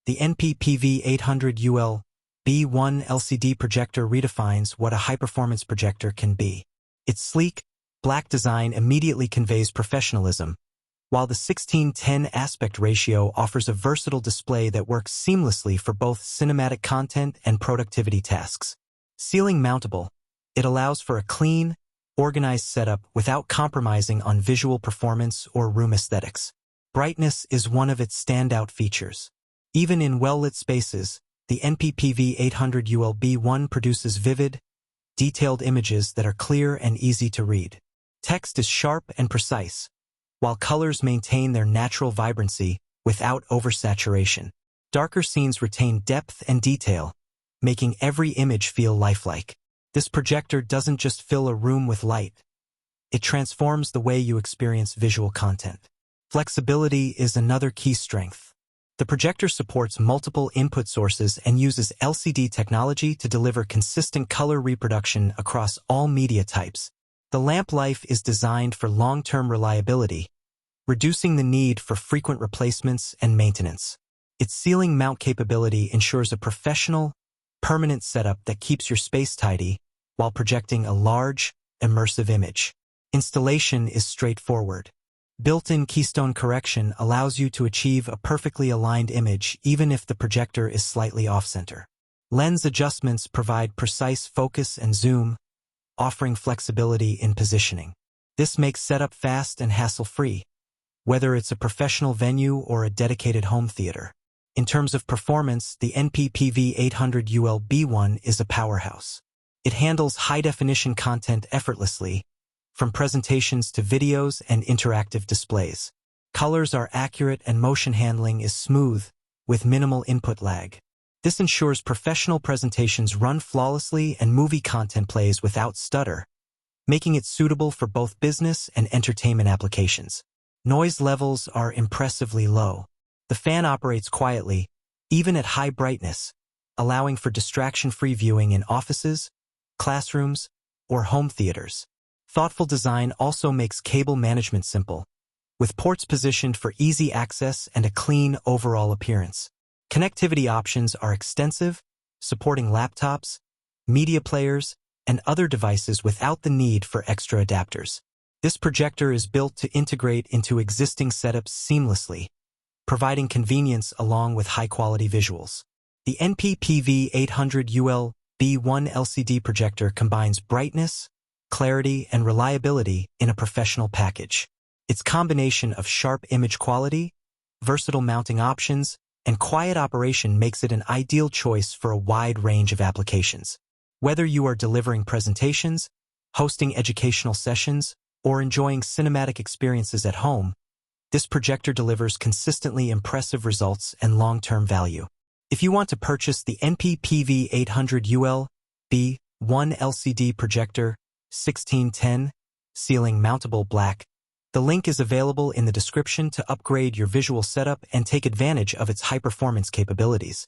The NP-PV800UL-B1 LCD projector redefines what a high-performance projector can be. Its sleek, black design immediately conveys professionalism, while the 16:10 aspect ratio offers a versatile display that works seamlessly for both cinematic content and productivity tasks. Ceiling mountable, it allows for a clean, organized setup without compromising on visual performance or room aesthetics. Brightness is one of its standout features. Even in well-lit spaces, the NP-PV800UL-B1 produces vivid, detailed images that are clear and easy to read. Text is sharp and precise, while colors maintain their natural vibrancy without oversaturation. Darker scenes retain depth and detail, making every image feel lifelike. This projector doesn't just fill a room with light. It transforms the way you experience visual content. Flexibility is another key strength. The projector supports multiple input sources and uses LCD technology to deliver consistent color reproduction across all media types. The lamp life is designed for long-term reliability, reducing the need for frequent replacements and maintenance. Its ceiling mount capability ensures a professional, permanent setup that keeps your space tidy while projecting a large, immersive image. Installation is straightforward. Built-in keystone correction allows you to achieve a perfectly aligned image even if the projector is slightly off-center. Lens adjustments provide precise focus and zoom, offering flexibility in positioning. This makes setup fast and hassle-free, whether it's a professional venue or a dedicated home theater. In terms of performance, the NP-PV800UL-B1 is a powerhouse. It handles high-definition content effortlessly, from presentations to videos and interactive displays. Colors are accurate and motion handling is smooth, with minimal input lag. This ensures professional presentations run flawlessly and movie content plays without stutter, making it suitable for both business and entertainment applications. Noise levels are impressively low. The fan operates quietly, even at high brightness, allowing for distraction-free viewing in offices, classrooms, or home theaters. Thoughtful design also makes cable management simple, with ports positioned for easy access and a clean overall appearance. Connectivity options are extensive, supporting laptops, media players, and other devices without the need for extra adapters. This projector is built to integrate into existing setups seamlessly, providing convenience along with high-quality visuals. The NP-PV800UL-B1 LCD projector combines brightness, clarity, and reliability in a professional package. Its combination of sharp image quality, versatile mounting options, and quiet operation makes it an ideal choice for a wide range of applications. Whether you are delivering presentations, hosting educational sessions, or enjoying cinematic experiences at home, this projector delivers consistently impressive results and long-term value. If you want to purchase the NP-PV800UL-B1 LCD Projector 1610 Ceiling Mountable Black, the link is available in the description to upgrade your visual setup and take advantage of its high-performance capabilities.